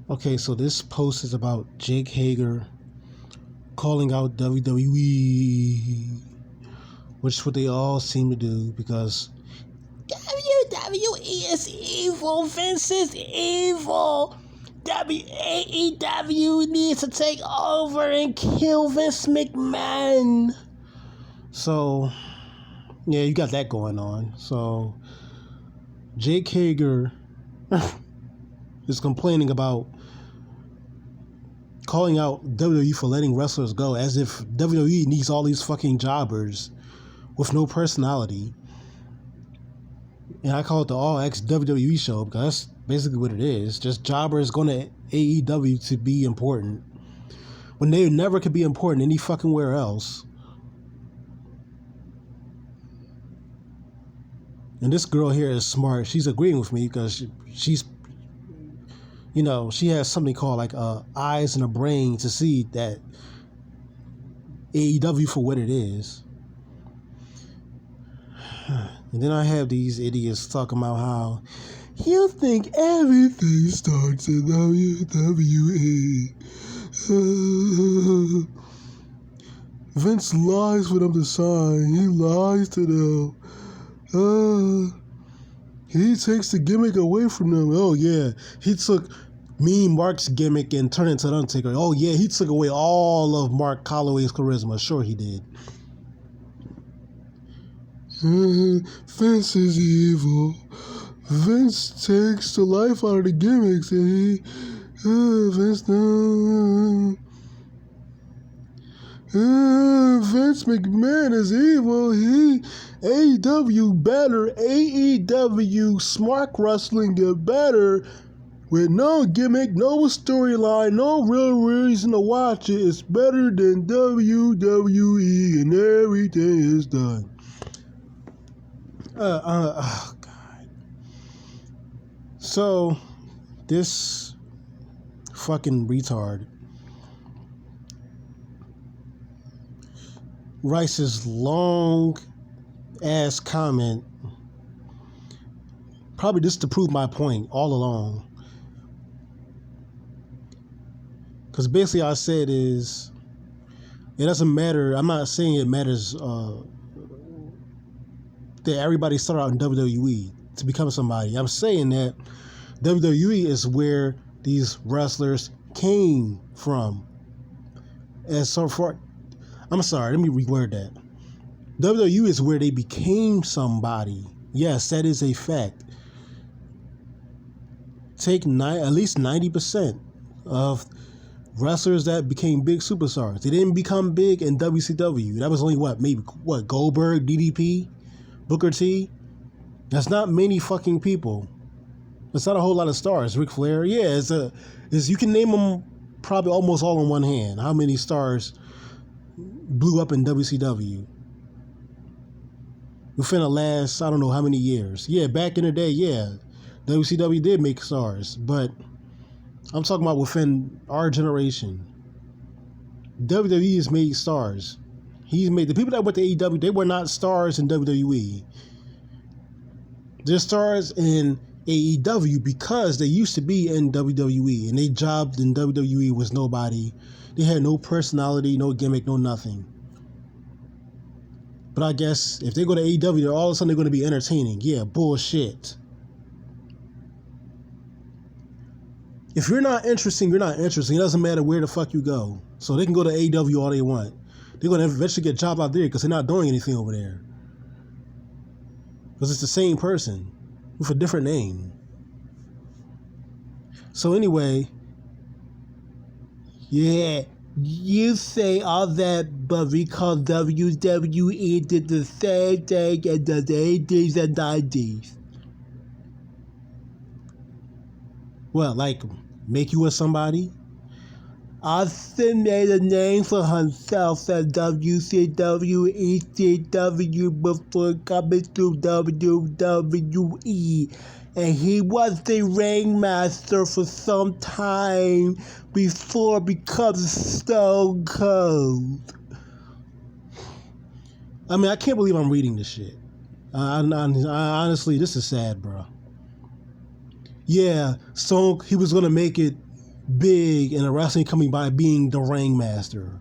Okay, so this post is about Jake Hager calling out WWE, which is what they all seem to do because WWE is evil. Vince is evil. AEW needs to take over and kill Vince McMahon. So, yeah, you got that going on. So, Jake Hager is complaining about calling out WWE for letting wrestlers go, as if WWE needs all these fucking jobbers with no personality. And I call it the All X WWE show because that's basically what it is. Just jobbers going to AEW to be important when they never could be important any fucking where else. And this girl here is smart. She's agreeing with me because she's, you know, she has something called like eyes and a brain to see that AEW for what it is. And then I have these idiots talking about how you think everything starts in WWE. Vince lies for them to sign. He lies to them. He takes the gimmick away from them. Oh yeah, he took Mean Mark's gimmick and turned it into the Undertaker. Oh yeah, he took away all of Mark Calloway's charisma. Sure he did. Vince is evil. Vince takes the life out of the gimmicks, and he Vince Vince McMahon is evil. He AEW better. AEW smart wrestling get better with no gimmick, no storyline, no real reason to watch it. It's better than WWE, and everything is done. Oh God. So this fucking retard writes this long ass comment, probably just to prove my point all along. Because basically I said is, it doesn't matter. I'm not saying it matters that everybody started out in WWE to become somebody. I'm saying that WWE is where these wrestlers came from. As so far, I'm sorry, let me reword that. WWE is where they became somebody. Yes, that is a fact. Take at least 90% of wrestlers that became big superstars. They didn't become big in WCW. That was only maybe Goldberg, DDP, Booker T. That's not many fucking people. That's not a whole lot of stars. Ric Flair, yeah, you can name them probably almost all in one hand. How many stars blew up in WCW within the last, I don't know how many years. Yeah, back in the day, yeah, WCW did make stars, but I'm talking about within our generation. WWE has made stars. He's made the people that went to AEW, they were not stars in WWE. They're stars in AEW because they used to be in WWE, and they jobbed in WWE was nobody. They had no personality, no gimmick, no nothing. But I guess if they go to AEW, all of a sudden they're going to be entertaining. Yeah, bullshit. If you're not interesting, you're not interesting. It doesn't matter where the fuck you go. So they can go to AEW all they want. They're going to eventually get a job out there because they're not doing anything over there. Because it's the same person with a different name. So anyway, yeah, you say all that, but because WWE did the same thing in the 80s and 90s. Well, like, make you a somebody? Austin made a name for himself at WCW, ECW before coming to WWE, and he was the ringmaster for some time before becoming Stone Cold. I mean, I can't believe I'm reading this shit. I honestly, this is sad, bro. Yeah, he was gonna make it big in a wrestling company by being the ringmaster.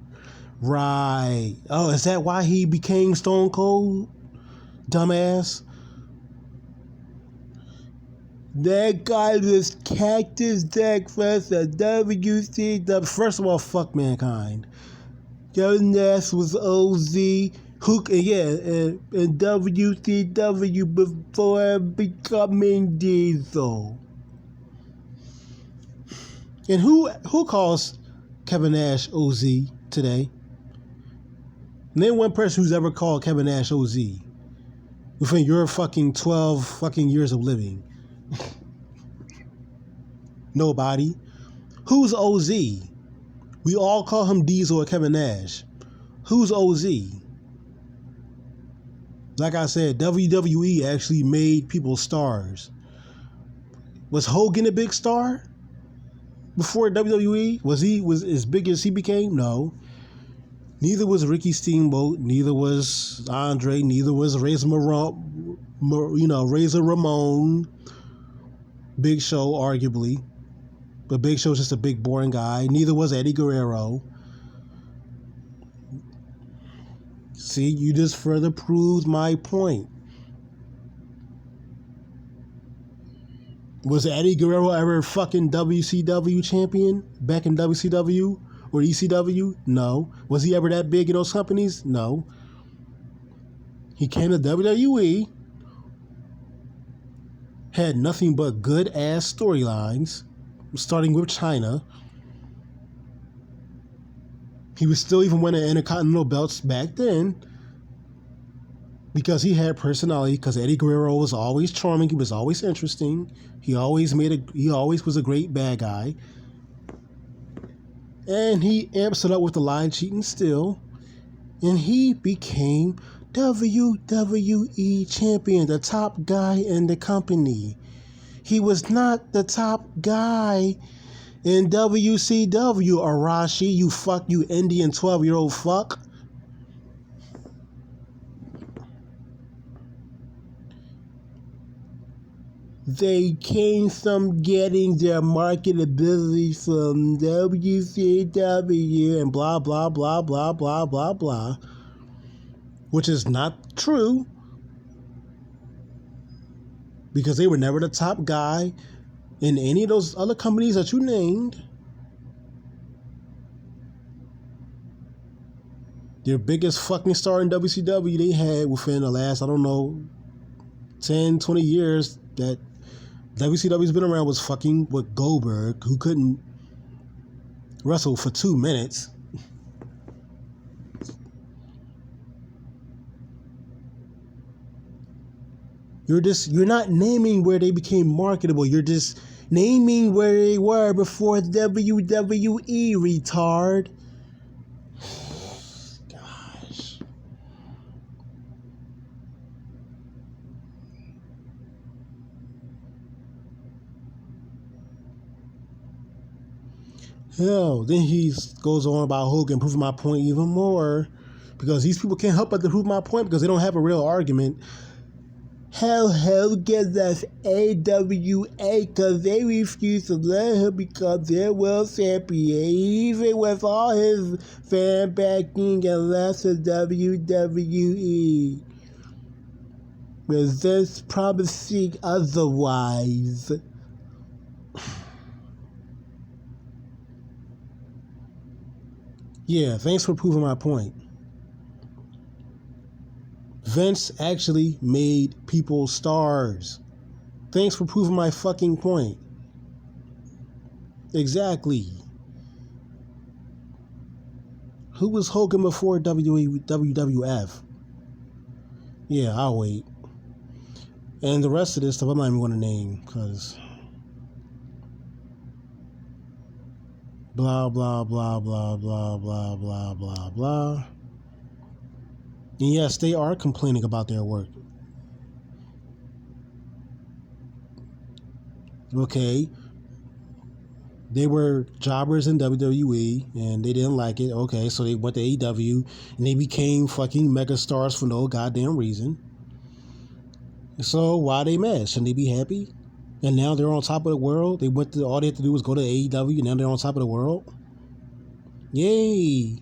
Right. Oh, is that why he became Stone Cold? Dumbass. That guy was Cactus Jack first at WCW. First of all, fuck Mankind. Kevin Nash was OZ. Hook, and WCW before becoming Diesel. And who calls Kevin Nash OZ today? Name one person who's ever called Kevin Nash OZ within your fucking 12 fucking years of living. Nobody. Who's OZ? We all call him Diesel or Kevin Nash. Who's OZ? Like I said, WWE actually made people stars. Was Hogan a big star before WWE? Was as big as he became? No. Neither was Ricky Steamboat. Neither was Andre. Neither was Razor Ramon. Big Show, arguably. But Big Show's just a big, boring guy. Neither was Eddie Guerrero. See, you just further proved my point. Was Eddie Guerrero ever fucking WCW champion back in WCW or ECW? No. Was he ever that big in those companies? No. He came to WWE, had nothing but good ass storylines, starting with China. He was still even winning Intercontinental belts back then because he had personality, because Eddie Guerrero was always charming, he was always interesting, he always was a great bad guy. And he amps it up with the line cheating still. And he became WWE champion, the top guy in the company. He was not the top guy in WCW, Arashi, you Indian 12-year-old fuck. They came from getting their marketability from WCW and blah, blah, blah, blah, blah, blah, blah. Which is not true. Because they were never the top guy in any of those other companies that you named. Their biggest fucking star in WCW they had within the last, 10, 20 years that WCW's been around was fucking with Goldberg, who couldn't wrestle for 2 minutes. You're not naming where they became marketable. You're just naming where they were before WWE, retard. Gosh. Hell, then he goes on about Hogan proving my point even more, because these people can't help but to prove my point because they don't have a real argument. Hell, Hogan left AWA because they refused to let him become their world champion, even with all his fan backing and left to WWE. With this promising otherwise. Yeah, thanks for proving my point. Vince actually made people stars. Thanks for proving my fucking point. Exactly. Who was Hogan before WWF? Yeah, I'll wait. And the rest of this stuff I'm not even going to name, because blah, blah, blah, blah, blah, blah, blah, blah, blah. And yes, they are complaining about their work. Okay. They were jobbers in WWE and they didn't like it. Okay, so they went to AEW and they became fucking megastars for no goddamn reason. So why are they mad? Shouldn't they be happy? And now they're on top of the world. All they had to do was go to AEW, and now they're on top of the world. Yay!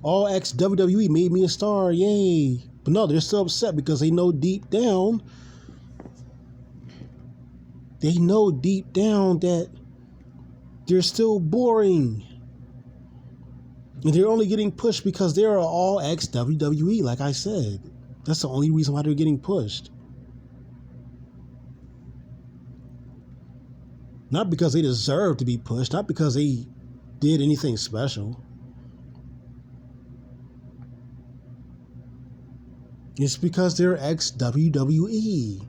All ex WWE made me a star. Yay! But no, they're still upset because they know deep down that they're still boring. And they're only getting pushed because they're all ex WWE, like I said. That's the only reason why they're getting pushed. Not because they deserve to be pushed, not because they did anything special. It's because they're ex WWE.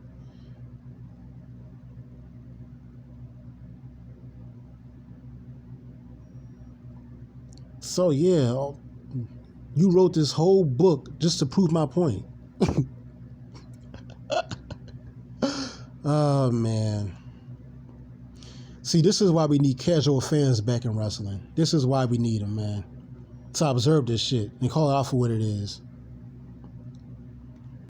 So yeah, you wrote this whole book just to prove my point. Oh man. See, this is why we need casual fans back in wrestling. This is why we need them, man. To observe this shit and call it out for what it is.